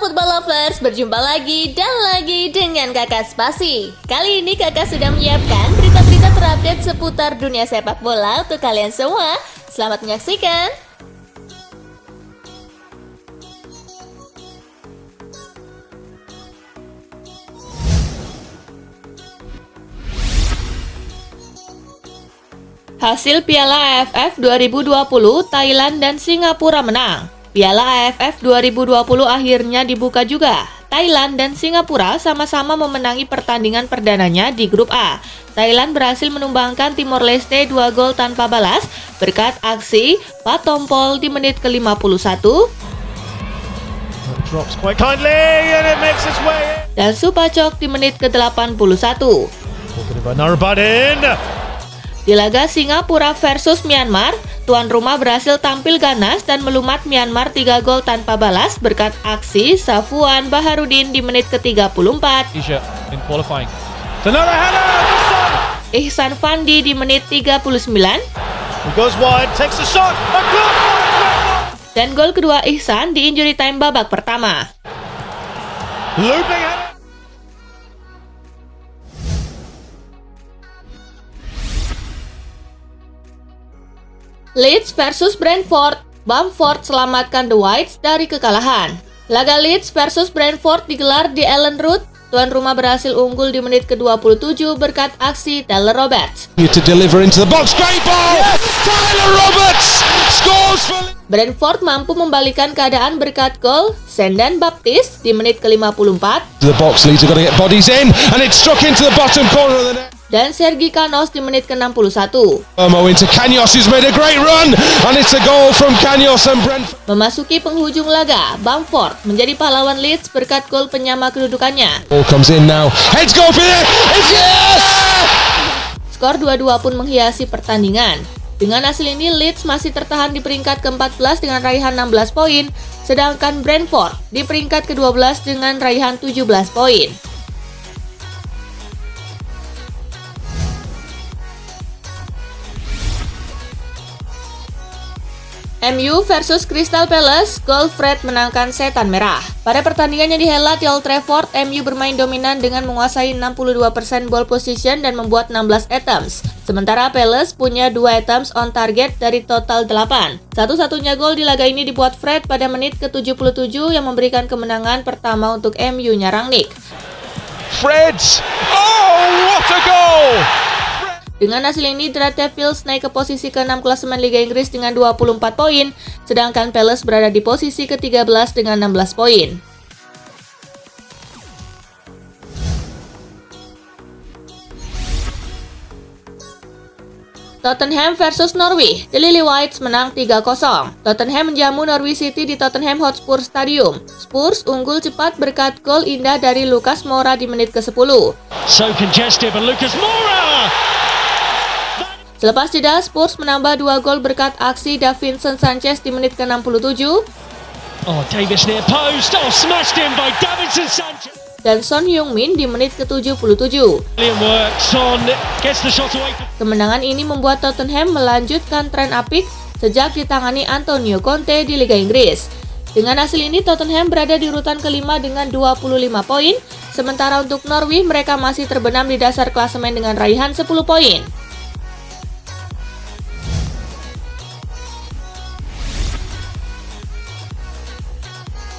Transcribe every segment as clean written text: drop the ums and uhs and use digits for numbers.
Football Lovers, berjumpa lagi dan lagi dengan Kakak Spasi. Kali ini Kakak sudah menyiapkan berita-berita terupdate seputar dunia sepak bola untuk kalian semua. Selamat menyaksikan. Hasil Piala AFF 2020, Thailand dan Singapura menang. Piala AFF 2020 akhirnya dibuka juga. Thailand dan Singapura sama-sama memenangi pertandingan perdananya di grup A. Thailand berhasil menumbangkan Timor Leste 2 gol tanpa balas berkat aksi Patompol di menit ke-51 dan Supacok di menit ke-81. Di laga Singapura versus Myanmar, tuan rumah berhasil tampil ganas dan melumat Myanmar 3 gol tanpa balas berkat aksi Safuan Baharudin di menit ke-34. Ihsan Fandi di menit 39. Dan gol kedua Ihsan di injury time babak pertama. Leeds versus Brentford, Bamford selamatkan The Whites dari kekalahan. Laga Leeds versus Brentford digelar di Ellen Road. Tuan rumah berhasil unggul di menit ke-27 berkat aksi Tyler Roberts. Brentford mampu membalikan keadaan berkat gol Sendan Baptiste di menit ke-54. Dan Sergi Canos di menit ke-61. Memasuki penghujung laga, Bamford menjadi pahlawan Leeds berkat gol penyama kedudukannya. Skor 2-2 pun menghiasi pertandingan. Dengan hasil ini, Leeds masih tertahan di peringkat ke-14 dengan raihan 16 poin, sedangkan Brentford di peringkat ke-12 dengan raihan 17 poin. MU versus Crystal Palace, gol Fred menangkan setan merah. Pada pertandingan yang dihelat di Old Trafford, MU bermain dominan dengan menguasai 62% ball position dan membuat 16 attempts. Sementara Palace punya 2 attempts on target dari total 8. Satu-satunya gol di laga ini dibuat Fred pada menit ke-77 yang memberikan kemenangan pertama untuk MU Rangnick. Fred! Oh, what a goal! Dengan hasil ini, The Red Devils naik ke posisi ke-6 klasemen Liga Inggris dengan 24 poin, sedangkan Palace berada di posisi ke-13 dengan 16 poin. Tottenham versus Norwich, The Lily Whites menang 3-0. Tottenham menjamu Norwich City di Tottenham Hotspur Stadium. Spurs unggul cepat berkat gol indah dari Lucas Moura di menit ke-10. So congested, but Lucas Moura! Selepas jeda, Spurs menambah 2 gol berkat aksi Davinson Sanchez di menit ke-67. Davis near post. Smashed in by Davinson Sanchez. Dan Son Heung-min di menit ke-77. Kemenangan ini membuat Tottenham melanjutkan tren apik sejak ditangani Antonio Conte di Liga Inggris. Dengan hasil ini, Tottenham berada di urutan kelima dengan 25 poin, sementara untuk Norwich mereka masih terbenam di dasar klasemen dengan raihan 10 poin.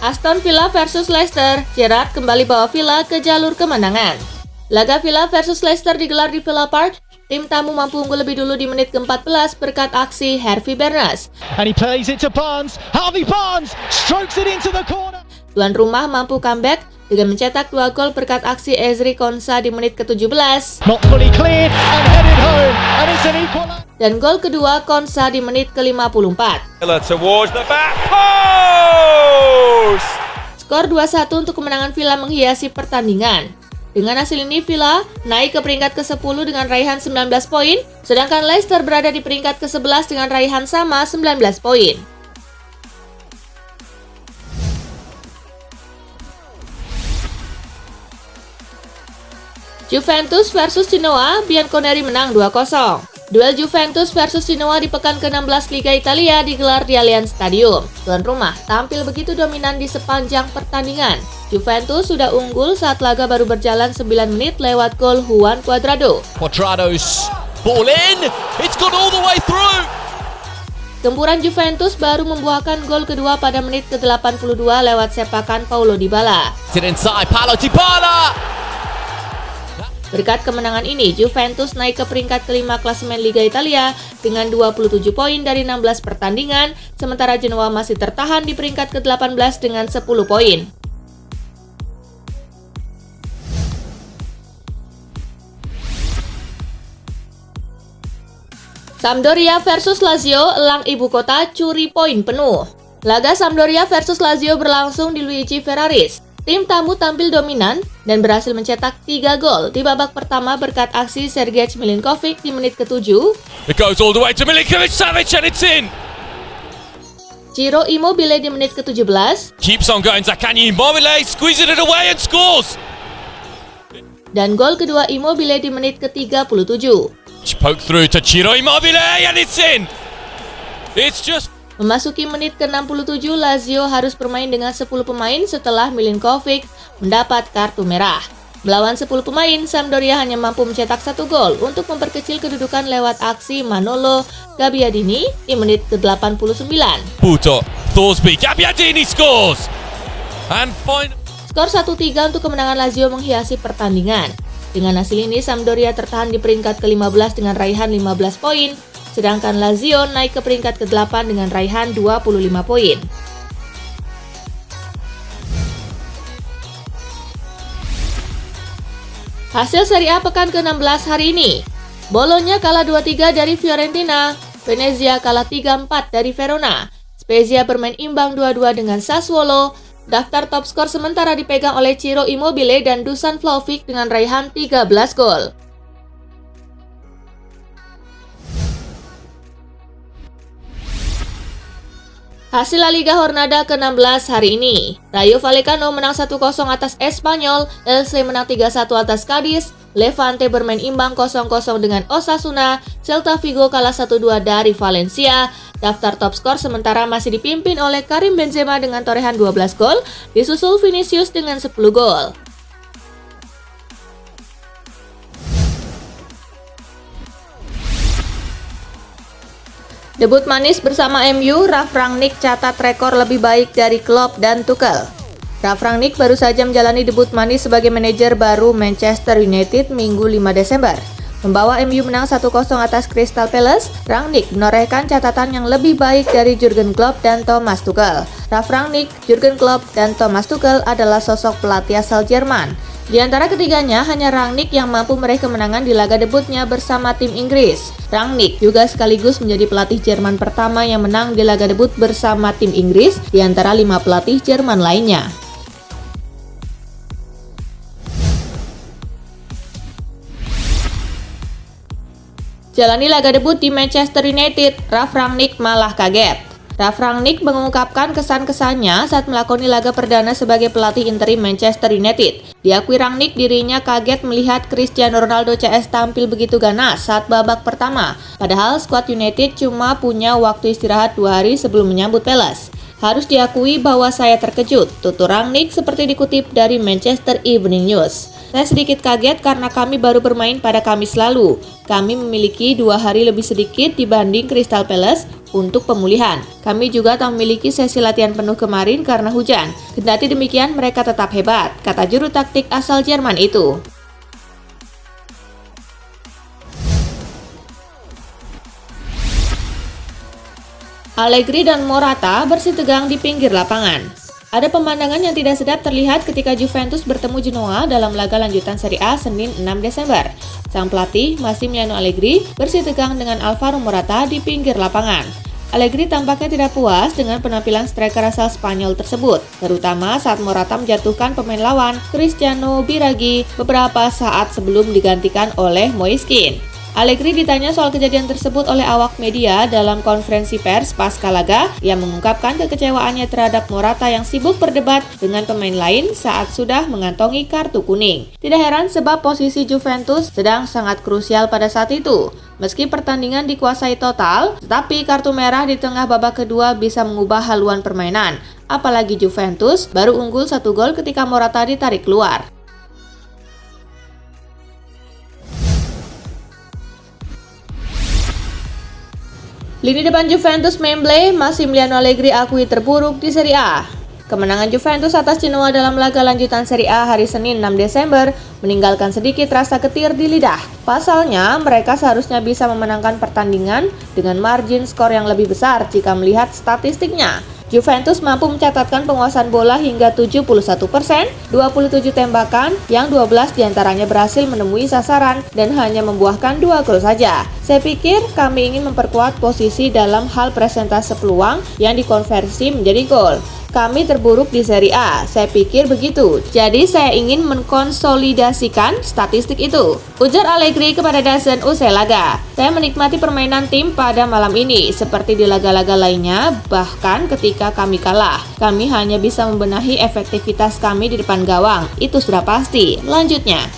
Aston Villa versus Leicester, Gerrard kembali bawa Villa ke jalur kemenangan. Laga Villa versus Leicester digelar di Villa Park. Tim tamu mampu unggul lebih dulu di menit ke-14 berkat aksi Harvey Barnes. And he plays it to Barnes. Harvey Barnes strokes it into the corner. Tuan rumah mampu comeback dengan mencetak 2 gol berkat aksi Ezri Konsa di menit ke-17. Not fully cleared and headed home, and it's an equalizer. Dan gol kedua Konsa di menit ke-54. Towards the back post. Skor 2-1 untuk kemenangan Villa menghiasi pertandingan. Dengan hasil ini, Villa naik ke peringkat ke-10 dengan raihan 19 poin, sedangkan Leicester berada di peringkat ke-11 dengan raihan sama 19 poin. Juventus versus Genoa, Bianconeri menang 2-0. Duel Juventus versus Genoa di pekan ke-16 Liga Italia digelar di Allianz Stadium. Tuan rumah tampil begitu dominan di sepanjang pertandingan. Juventus sudah unggul saat laga baru berjalan 9 menit lewat gol Juan Cuadrado. Cuadrado's ball in, it's gone all the way through. Gempuran Juventus baru membuahkan gol kedua pada menit ke-82 lewat sepakan Paulo Dybala. It's inside, Paulo Dybala. Berkat kemenangan ini, Juventus naik ke peringkat kelima klasemen Liga Italia dengan 27 poin dari 16 pertandingan, sementara Genoa masih tertahan di peringkat ke-18 dengan 10 poin. Sampdoria versus Lazio, elang ibu kota curi poin penuh. Laga Sampdoria versus Lazio berlangsung di Luigi Ferraris. Tim tamu tampil dominan dan berhasil mencetak 3 gol di babak pertama berkat aksi Sergej Milinkovic di menit ke-7. It goes all the way to Milinkovic-Savic and it's in. Ciro Immobile di menit ke-17. Keeps on going, Zaccagni Immobile, squeezing it away and scores. Dan gol kedua Immobile di menit ke-37. Poke through to Ciro Immobile and it's in. It's just... Memasuki menit ke-67, Lazio harus bermain dengan 10 pemain setelah Milinkovic mendapat kartu merah. Melawan 10 pemain, Sampdoria hanya mampu mencetak 1 gol untuk memperkecil kedudukan lewat aksi Manolo Gabbiadini di menit ke-89. Puto, Thorsby, Gabbiadini scores. And final... Skor 1-3 untuk kemenangan Lazio menghiasi pertandingan. Dengan hasil ini, Sampdoria tertahan di peringkat ke-15 dengan raihan 15 poin, sedangkan Lazio naik ke peringkat ke-8 dengan raihan 25 poin. Hasil Serie A pekan ke-16 hari ini. Bologna kalah 2-3 dari Fiorentina, Venezia kalah 3-4 dari Verona, Spezia bermain imbang 2-2 dengan Sassuolo. Daftar top skor sementara dipegang oleh Ciro Immobile dan Dusan Vlahovic dengan raihan 13 gol. Hasil La Liga Jornada ke-16 hari ini. Rayo Vallecano menang 1-0 atas Espanyol, Elche menang 3-1 atas Cadiz, Levante bermain imbang 0-0 dengan Osasuna, Celta Vigo kalah 1-2 dari Valencia. Daftar top skor sementara masih dipimpin oleh Karim Benzema dengan torehan 12 gol, disusul Vinicius dengan 10 gol. Debut manis bersama MU, Ralf Rangnick catat rekor lebih baik dari Klopp dan Tuchel. Ralf Rangnick baru saja menjalani debut manis sebagai manajer baru Manchester United Minggu 5 Desember. Membawa MU menang 1-0 atas Crystal Palace, Rangnick menorehkan catatan yang lebih baik dari Jurgen Klopp dan Thomas Tuchel. Ralf Rangnick, Jurgen Klopp, dan Thomas Tuchel adalah sosok pelatih asal Jerman. Di antara ketiganya, hanya Rangnick yang mampu meraih kemenangan di laga debutnya bersama tim Inggris. Rangnick juga sekaligus menjadi pelatih Jerman pertama yang menang di laga debut bersama tim Inggris di antara 5 pelatih Jerman lainnya. Jalani laga debut di Manchester United, Ralf Rangnick malah kaget. Ralf Rangnick mengungkapkan kesan-kesannya saat melakoni laga perdana sebagai pelatih interim Manchester United. Diakui Rangnick dirinya kaget melihat Cristiano Ronaldo CS tampil begitu ganas saat babak pertama. Padahal skuad United cuma punya waktu istirahat 2 hari sebelum menyambut Palace. Harus diakui bahwa saya terkejut, tutur Rangnick seperti dikutip dari Manchester Evening News. Saya sedikit kaget karena kami baru bermain pada Kamis lalu. Kami memiliki 2 hari lebih sedikit dibanding Crystal Palace untuk pemulihan. Kami juga tak memiliki sesi latihan penuh kemarin karena hujan. Kendati demikian, mereka tetap hebat, kata juru taktik asal Jerman itu. Allegri dan Morata bersih tegang di pinggir lapangan. Ada pemandangan yang tidak sedap terlihat ketika Juventus bertemu Genoa dalam laga lanjutan Serie A Senin 6 Desember. Sang pelatih, Massimiliano Allegri, bersih tegang dengan Alvaro Morata di pinggir lapangan. Allegri tampaknya tidak puas dengan penampilan striker asal Spanyol tersebut, terutama saat Morata menjatuhkan pemain lawan, Cristiano Biraghi, beberapa saat sebelum digantikan oleh Moiskin. Allegri ditanya soal kejadian tersebut oleh awak media dalam konferensi pers pasca laga. Ia mengungkapkan kekecewaannya terhadap Morata yang sibuk berdebat dengan pemain lain saat sudah mengantongi kartu kuning. Tidak heran sebab posisi Juventus sedang sangat krusial pada saat itu. Meski pertandingan dikuasai total, tetapi kartu merah di tengah babak kedua bisa mengubah haluan permainan. Apalagi Juventus baru unggul 1 gol ketika Morata ditarik keluar. Lini depan Juventus Memble, Massimiliano Allegri akui terburuk di Serie A. Kemenangan Juventus atas Genoa dalam laga lanjutan Serie A hari Senin 6 Desember meninggalkan sedikit rasa getir di lidah. Pasalnya, mereka seharusnya bisa memenangkan pertandingan dengan margin skor yang lebih besar jika melihat statistiknya. Juventus mampu mencatatkan penguasaan bola hingga 71%, 27 tembakan, yang 12 diantaranya berhasil menemui sasaran dan hanya membuahkan 2 gol saja. Saya pikir kami ingin memperkuat posisi dalam hal persentase peluang yang dikonversi menjadi gol. Kami terburuk di Serie A, saya pikir begitu. Jadi saya ingin mengkonsolidasikan statistik itu, ujar Allegri kepada DAZN usai laga. Saya menikmati permainan tim pada malam ini, seperti di laga-laga lainnya, bahkan ketika kami kalah. Kami hanya bisa membenahi efektivitas kami di depan gawang, itu sudah pasti. Lanjutnya.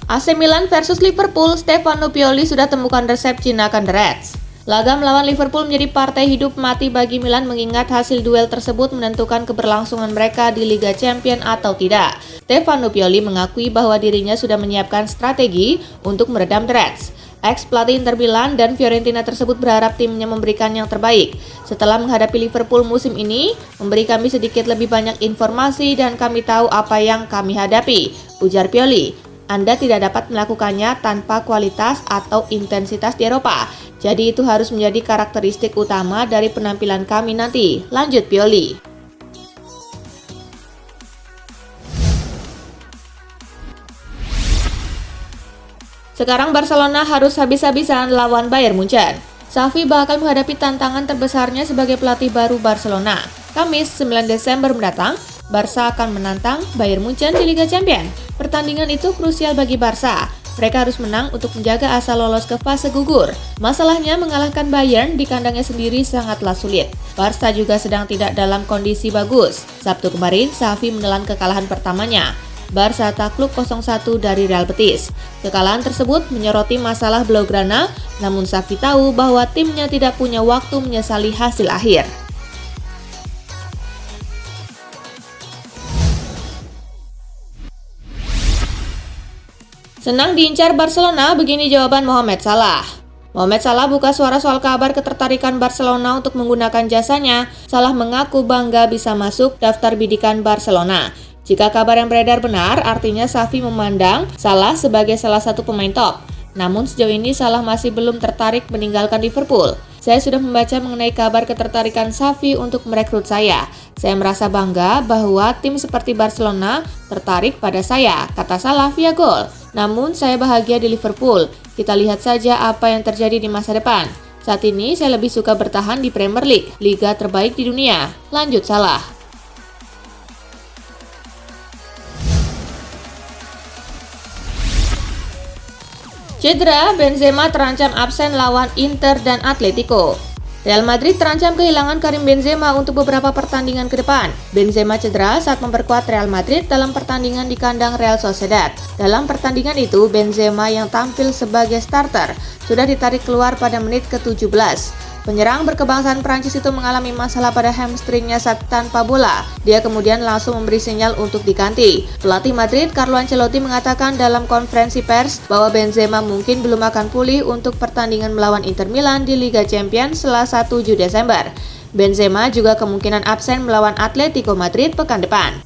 AC Milan versus Liverpool, Stefano Pioli sudah temukan resep jinakan The Reds. Laga melawan Liverpool menjadi partai hidup mati bagi Milan mengingat hasil duel tersebut menentukan keberlangsungan mereka di Liga Champions atau tidak. Stefano Pioli mengakui bahwa dirinya sudah menyiapkan strategi untuk meredam The Reds. Ex-pelatih Inter Milan dan Fiorentina tersebut berharap timnya memberikan yang terbaik. Setelah menghadapi Liverpool musim ini, memberi kami sedikit lebih banyak informasi dan kami tahu apa yang kami hadapi, ujar Pioli. Anda tidak dapat melakukannya tanpa kualitas atau intensitas di Eropa. Jadi itu harus menjadi karakteristik utama dari penampilan kami nanti, lanjut Pioli. Sekarang Barcelona harus habis-habisan lawan Bayern Munchen. Xavi bakal menghadapi tantangan terbesarnya sebagai pelatih baru Barcelona. Kamis 9 Desember mendatang, Barca akan menantang Bayern Munchen di Liga Champions. Pertandingan itu krusial bagi Barca. Mereka harus menang untuk menjaga asa lolos ke fase gugur. Masalahnya mengalahkan Bayern di kandangnya sendiri sangatlah sulit. Barca juga sedang tidak dalam kondisi bagus. Sabtu kemarin, Xavi menelan kekalahan pertamanya. Barca takluk 0-1 dari Real Betis. Kekalahan tersebut menyoroti masalah Blaugrana, namun Xavi tahu bahwa timnya tidak punya waktu menyesali hasil akhir. Senang diincar Barcelona, begini jawaban Mohamed Salah. Mohamed Salah buka suara soal kabar ketertarikan Barcelona untuk menggunakan jasanya. Salah mengaku bangga bisa masuk daftar bidikan Barcelona. Jika kabar yang beredar benar, artinya Xavi memandang Salah sebagai salah satu pemain top. Namun sejauh ini Salah masih belum tertarik meninggalkan Liverpool. Saya sudah membaca mengenai kabar ketertarikan Xavi untuk merekrut saya. Saya merasa bangga bahwa tim seperti Barcelona tertarik pada saya, kata Salah via gol. Namun saya bahagia di Liverpool. Kita lihat saja apa yang terjadi di masa depan. Saat ini saya lebih suka bertahan di Premier League, liga terbaik di dunia. Lanjut Salah. Cedera, Benzema terancam absen lawan Inter dan Atletico. Real Madrid terancam kehilangan Karim Benzema untuk beberapa pertandingan ke depan. Benzema cedera saat memperkuat Real Madrid dalam pertandingan di kandang Real Sociedad. Dalam pertandingan itu, Benzema yang tampil sebagai starter sudah ditarik keluar pada menit ke-17. Penyerang berkebangsaan Prancis itu mengalami masalah pada hamstringnya saat tanpa bola. Dia kemudian langsung memberi sinyal untuk diganti. Pelatih Madrid, Carlo Ancelotti, mengatakan dalam konferensi pers bahwa Benzema mungkin belum akan pulih untuk pertandingan melawan Inter Milan di Liga Champions Selasa 7 Desember. Benzema juga kemungkinan absen melawan Atletico Madrid pekan depan.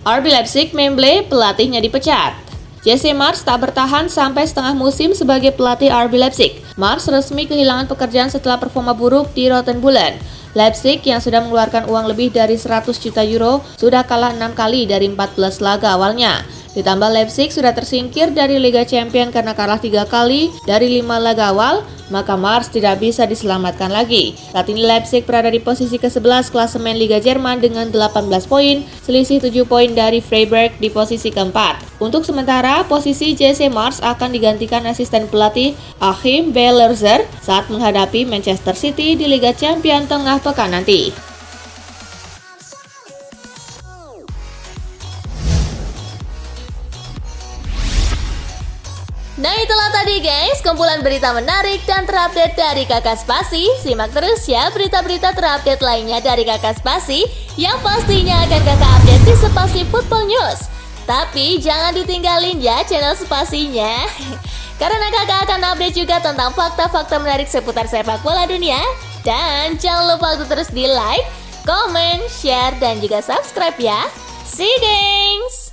RB Leipzig Memble, pelatihnya dipecat. Jesse Marsch tak bertahan sampai setengah musim sebagai pelatih RB Leipzig. Marsch resmi kehilangan pekerjaan setelah performa buruk di Rotenbullen. Leipzig yang sudah mengeluarkan uang lebih dari 100 juta euro sudah kalah 6 kali dari 14 laga awalnya. Ditambah Leipzig sudah tersingkir dari Liga Champions karena kalah 3 kali dari 5 laga awal, maka Marsch tidak bisa diselamatkan lagi. Saat ini Leipzig berada di posisi ke-11 klasemen Liga Jerman dengan 18 poin, selisih 7 poin dari Freiburg di posisi keempat. Untuk sementara, posisi Jesse Marsch akan digantikan asisten pelatih Achim Beierzer saat menghadapi Manchester City di Liga Champions tengah pekan nanti. Nah itulah tadi guys, kumpulan berita menarik dan terupdate dari Kakak Spasi. Simak terus ya berita-berita terupdate lainnya dari Kakak Spasi yang pastinya akan Kakak update di Spasi Football News. Tapi jangan ditinggalin ya channel Spasinya, karena Kakak akan update juga tentang fakta-fakta menarik seputar sepak bola dunia. Dan jangan lupa untuk terus di like, comment, share, dan juga subscribe ya. See you guys!